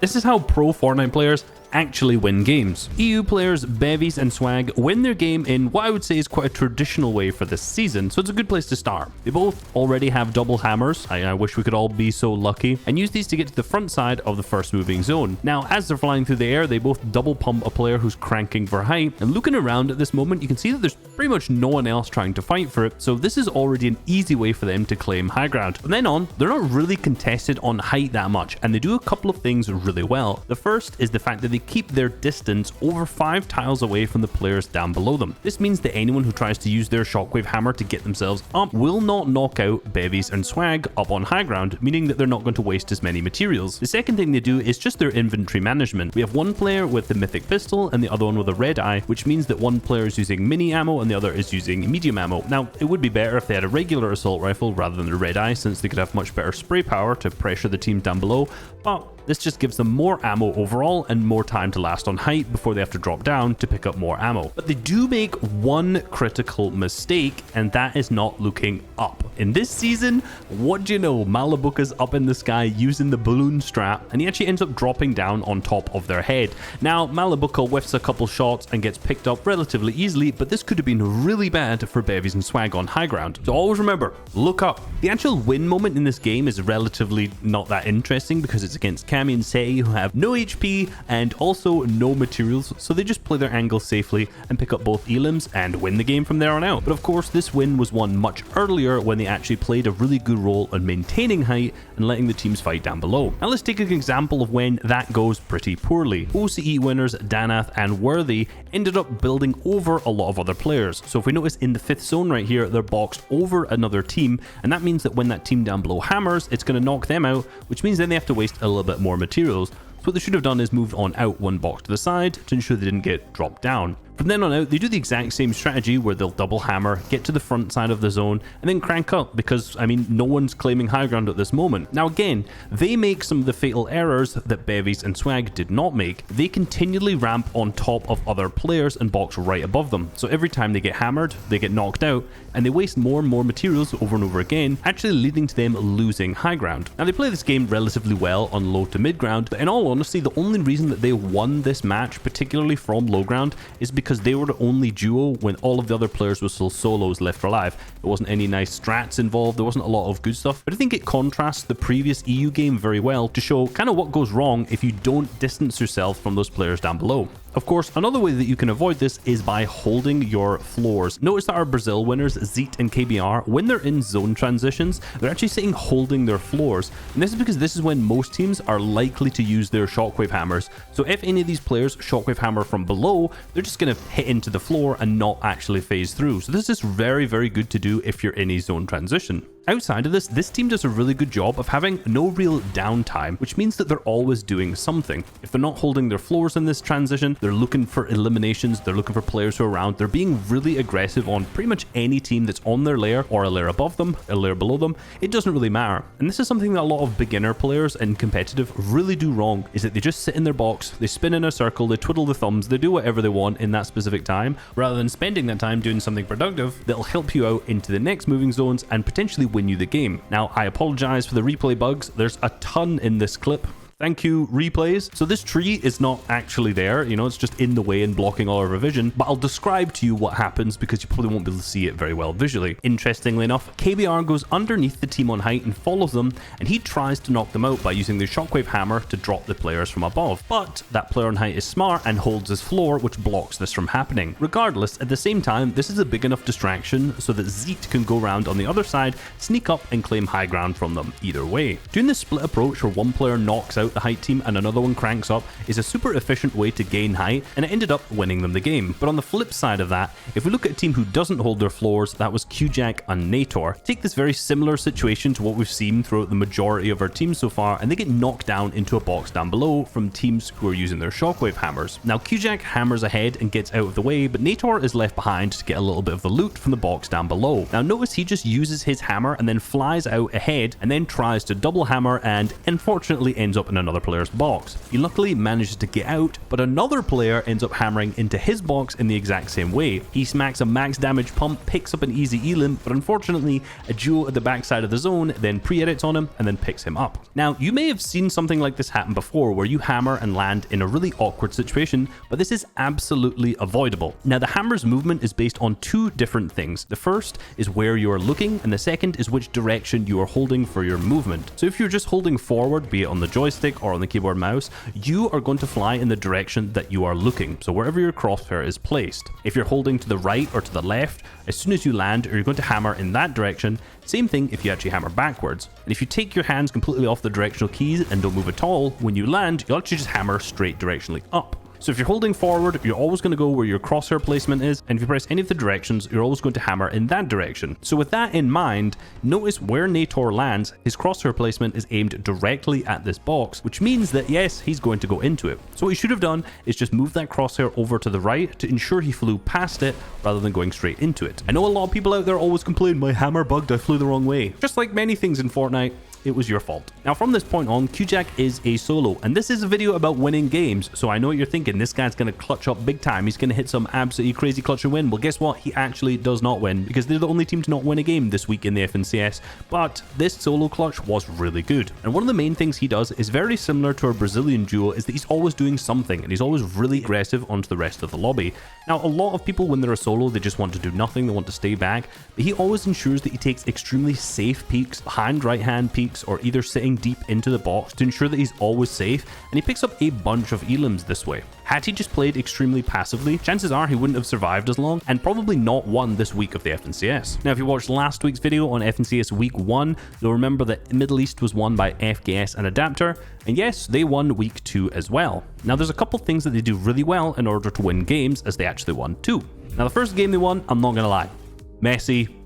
This is how pro Fortnite players actually win games. EU players Bevvys and Swag win their game in what I would say is quite a traditional way for this season, so it's a good place to start. They both already have double hammers, I wish we could all be so lucky, and use these to get to the front side of the first moving zone. Now, as they're flying through the air, they both double pump a player who's cranking for height, and looking around at this moment, you can see that there's pretty much no one else trying to fight for it, so this is already an easy way for them to claim high ground. From then on, they're not really contested on height that much, and they do a couple of things really well. The first is the fact that they keep their distance over 5 tiles away from the players down below them. This means that anyone who tries to use their shockwave hammer to get themselves up will not knock out Bevvys and Swag up on high ground, meaning that they're not going to waste as many materials. The second thing they do is just their inventory management. We have one player with the mythic pistol and the other one with a red eye, which means that one player is using mini ammo and the other is using medium ammo. Now, it would be better if they had a regular assault rifle rather than the red eye, since they could have much better spray power to pressure the team down below, but this just gives them more ammo overall and more time to last on height before they have to drop down to pick up more ammo. But they do make one critical mistake, and that is not looking up. In this season, what do you know? Malabuka's up in the sky using the balloon strap, and he actually ends up dropping down on top of their head. Now, Malabuka whiffs a couple shots and gets picked up relatively easily, but this could have been really bad for Bevvys and Swag on high ground. So always remember, look up. The actual win moment in this game is relatively not that interesting because it's against Cammy and Seti, who have no HP and also no materials, so they just play their angle safely and pick up both elims and win the game from there on out. But of course, this win was won much earlier when they actually played a really good role in maintaining height and letting the teams fight down below. Now let's take an example of when that goes pretty poorly. OCE winners Danath and Worthy ended up building over a lot of other players. So if we notice in the 5th zone right here, they're boxed over another team, and that means that when that team down below hammers, it's going to knock them out, which means then they have to waste a little bit more materials. So what they should have done is moved on out one box to the side to ensure they didn't get dropped down. From then on out, they do the exact same strategy where they'll double hammer, get to the front side of the zone, and then crank up because, I mean, no one's claiming high ground at this moment. Now again, they make some of the fatal errors that Bevvys and Swag did not make. They continually ramp on top of other players and box right above them. So every time they get hammered, they get knocked out, and they waste more and more materials over and over again, actually leading to them losing high ground. Now they play this game relatively well on low to mid ground, but in all honesty, the only reason that they won this match, particularly from low ground, is because they were the only duo when all of the other players were still solos left alive. There wasn't any nice strats involved, there wasn't a lot of good stuff, but I think it contrasts the previous EU game very well to show kind of what goes wrong if you don't distance yourself from those players down below. Of course, another way that you can avoid this is by holding your floors. Notice that our Brazil winners, Xeat and KBR, when they're in zone transitions, they're actually sitting holding their floors. And this is because this is when most teams are likely to use their shockwave hammers. So if any of these players shockwave hammer from below, they're just going to hit into the floor and not actually phase through. So this is very, very good to do if you're in a zone transition. Outside of this team does a really good job of having no real downtime, which means that they're always doing something. If they're not holding their floors in this transition, they're looking for eliminations, they're looking for players who are around, they're being really aggressive on pretty much any team that's on their layer or a layer above them, a layer below them. It doesn't really matter. And this is something that a lot of beginner players in competitive really do wrong, is that they just sit in their box, they spin in a circle, they twiddle the thumbs, they do whatever they want in that specific time, rather than spending that time doing something productive that'll help you out into the next moving zones and potentially win you the game. Now, I apologize for the replay bugs. There's a ton in this clip. Thank you, replays. So this tree is not actually there, you know, it's just in the way and blocking all of our vision, but I'll describe to you what happens because you probably won't be able to see it very well visually. Interestingly enough, KBR goes underneath the team on height and follows them, and he tries to knock them out by using the shockwave hammer to drop the players from above. But that player on height is smart and holds his floor, which blocks this from happening. Regardless, at the same time, this is a big enough distraction so that Xeat can go around on the other side, sneak up and claim high ground from them either way. Doing this split approach where one player knocks out the height team and another one cranks up is a super efficient way to gain height, and it ended up winning them the game. But on the flip side of that, if we look at a team who doesn't hold their floors, that was Qjac Naetor. Take this very similar situation to what we've seen throughout the majority of our teams so far, and they get knocked down into a box down below from teams who are using their shockwave hammers. Now Qjac hammers ahead and gets out of the way, but Naetor is left behind to get a little bit of the loot from the box down below. Now notice he just uses his hammer and then flies out ahead and then tries to double hammer and unfortunately ends up in another player's box. He luckily manages to get out, but another player ends up hammering into his box in the exact same way. He smacks a max damage pump, picks up an easy elim, but unfortunately a duo at the backside of the zone then pre-edits on him and then picks him up. Now, you may have seen something like this happen before, where you hammer and land in a really awkward situation, but this is absolutely avoidable. Now, the hammer's movement is based on two different things. The first is where you are looking, and the second is which direction you are holding for your movement. So if you're just holding forward, be it on the joystick or on the keyboard mouse, you are going to fly in the direction that you are looking, so wherever your crosshair is placed. If you're holding to the right or to the left, as soon as you land, you're going to hammer in that direction. Same thing if you actually hammer backwards. And if you take your hands completely off the directional keys and don't move at all, when you land, you'll actually just hammer straight directionally up. So if you're holding forward, you're always going to go where your crosshair placement is, and if you press any of the directions, you're always going to hammer in that direction. So with that in mind, notice where Naetor lands, his crosshair placement is aimed directly at this box, which means that yes, he's going to go into it. So what he should have done is just move that crosshair over to the right to ensure he flew past it rather than going straight into it. I know a lot of people out there always complain, my hammer bugged, I flew the wrong way. Just like many things in Fortnite, it was your fault. Now from this point on, Qjac is a solo, and this is a video about winning games, so I know what you're thinking, this guy's gonna clutch up big time, he's gonna hit some absolutely crazy clutch and win. Well, guess what? He actually does not win, because they're the only team to not win a game this week in the FNCS, but this solo clutch was really good. And one of the main things he does is very similar to our Brazilian duo, is that he's always doing something, and he's always really aggressive onto the rest of the lobby. Now, a lot of people, when they're a solo, they just want to do nothing, they want to stay back, but he always ensures that he takes extremely safe peeks, behind right-hand peeks, or either sitting deep into the box to ensure that he's always safe, and he picks up a bunch of elims this way. Had he just played extremely passively, chances are he wouldn't have survived as long, and probably not won this week of the FNCS. Now, if you watched last week's video on FNCS week 1, you'll remember that Middle East was won by FKS and Adapter, and yes, they won week 2 as well. Now, there's a couple things that they do really well in order to win games, as they actually won 2. Now, the first game they won, I'm not gonna lie, messy.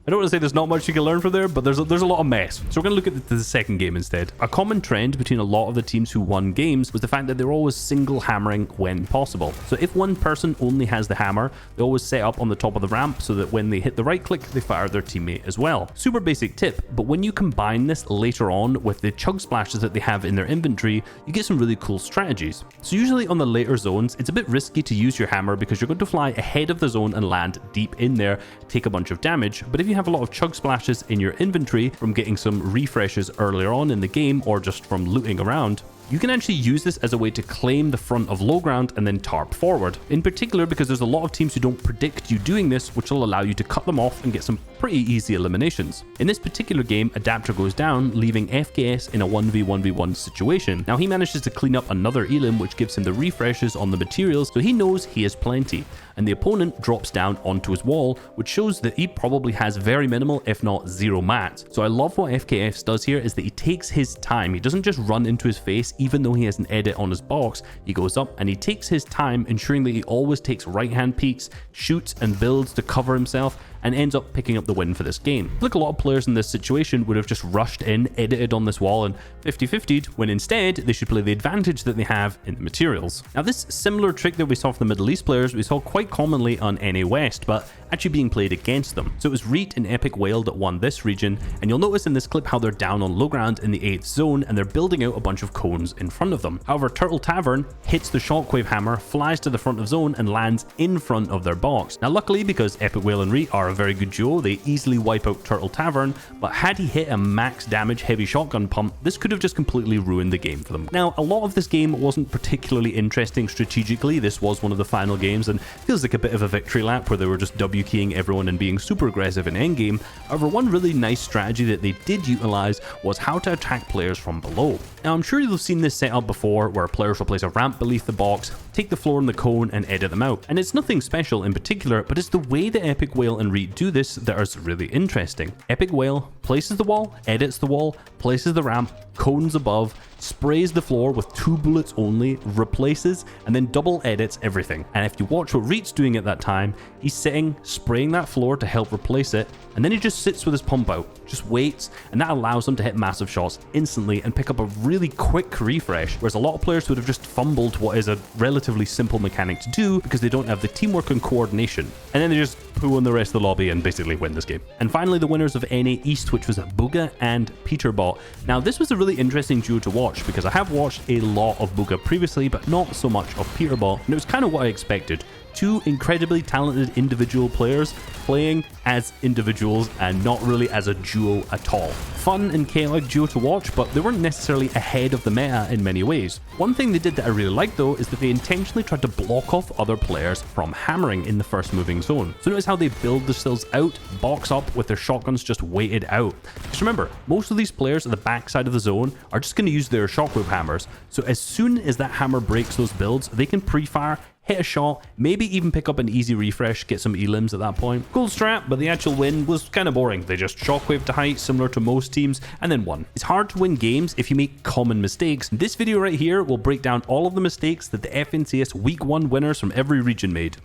I don't want to say there's not much you can learn from there, but there's a lot of mess. So we're going to look at the second game instead. A common trend between a lot of the teams who won games was the fact that they're always single hammering when possible. So if one person only has the hammer, they always set up on the top of the ramp so that when they hit the right click, they fire their teammate as well. Super basic tip, but when you combine this later on with the chug splashes that they have in their inventory, you get some really cool strategies. So usually on the later zones, it's a bit risky to use your hammer because you're going to fly ahead of the zone and land deep in there, take a bunch of damage. But if you have a lot of chug splashes in your inventory from getting some refreshes earlier on in the game or just from looting around, you can actually use this as a way to claim the front of low ground and then tarp forward. In particular, because there's a lot of teams who don't predict you doing this, which will allow you to cut them off and get some pretty easy eliminations. In this particular game, Adapter goes down, leaving FKS in a 1v1v1 situation. Now he manages to clean up another elim, which gives him the refreshes on the materials, so he knows he has plenty. And the opponent drops down onto his wall, which shows that he probably has very minimal, if not zero mats. So I love what FKS does here is that he takes his time. He doesn't just run into his face, even though he has an edit on his box. He goes up and he takes his time, ensuring that he always takes right-hand peeks, shoots and builds to cover himself, and ends up picking up the win for this game. Like a lot of players in this situation would have just rushed in, edited on this wall, and 50-50'd, when instead they should play the advantage that they have in the materials. Now, this similar trick that we saw from the Middle East players, we saw quite commonly on NA West, but actually being played against them. So it was Reet and Epikwhale that won this region, and you'll notice in this clip how they're down on low ground in the 8th zone, and they're building out a bunch of cones in front of them. However, Turtle Tavern hits the shockwave hammer, flies to the front of zone, and lands in front of their box. Now, luckily, because Epikwhale and Reet are a very good duo, they easily wipe out Turtle Tavern, but had he hit a max damage heavy shotgun pump, this could have just completely ruined the game for them. Now, a lot of this game wasn't particularly interesting strategically. This was one of the final games and feels like a bit of a victory lap where they were just W keying everyone and being super aggressive in endgame. However, one really nice strategy that they did utilize was how to attack players from below. Now, I'm sure you've seen this setup before where players will place a ramp beneath the box, take the floor and the cone and edit them out. And it's nothing special in particular, but it's the way that Epikwhale and Reet do this that is really interesting. Epikwhale places the wall, edits the wall, places the ramp, cones above, sprays the floor with 2 bullets only, replaces, and then double edits everything. And if you watch what Reet's doing at that time, he's sitting, spraying that floor to help replace it, and then he just sits with his pump out, just waits, and that allows him to hit massive shots instantly and pick up a really quick refresh, whereas a lot of players would have just fumbled what is a relatively simple mechanic to do because they don't have the teamwork and coordination. And then they just poo on the rest of the lobby and basically win this game. And finally, the winners of NA East, which was Bugha and Peterbot. Now, this was a really interesting duo to watch because I have watched a lot of Bugha previously, but not so much of Peterbot, and it was kind of what I expected. Two incredibly talented individual players playing as individuals and not really as a duo at all. Fun and chaotic duo to watch, but they weren't necessarily ahead of the meta in many ways. One thing they did that I really liked though is that they intentionally tried to block off other players from hammering in the first moving zone. So notice how they build themselves out, box up with their shotguns just weighted out. Just remember, most of these players at the backside of the zone are just going to use their shockwave hammers. So as soon as that hammer breaks those builds, they can pre-fire, hit a shot, maybe even pick up an easy refresh, get some elims at that point. Cool strat, but the actual win was kind of boring. They just shockwave to height, similar to most teams, and then won. It's hard to win games if you make common mistakes. This video right here will break down all of the mistakes that the FNCS Week 1 winners from every region made.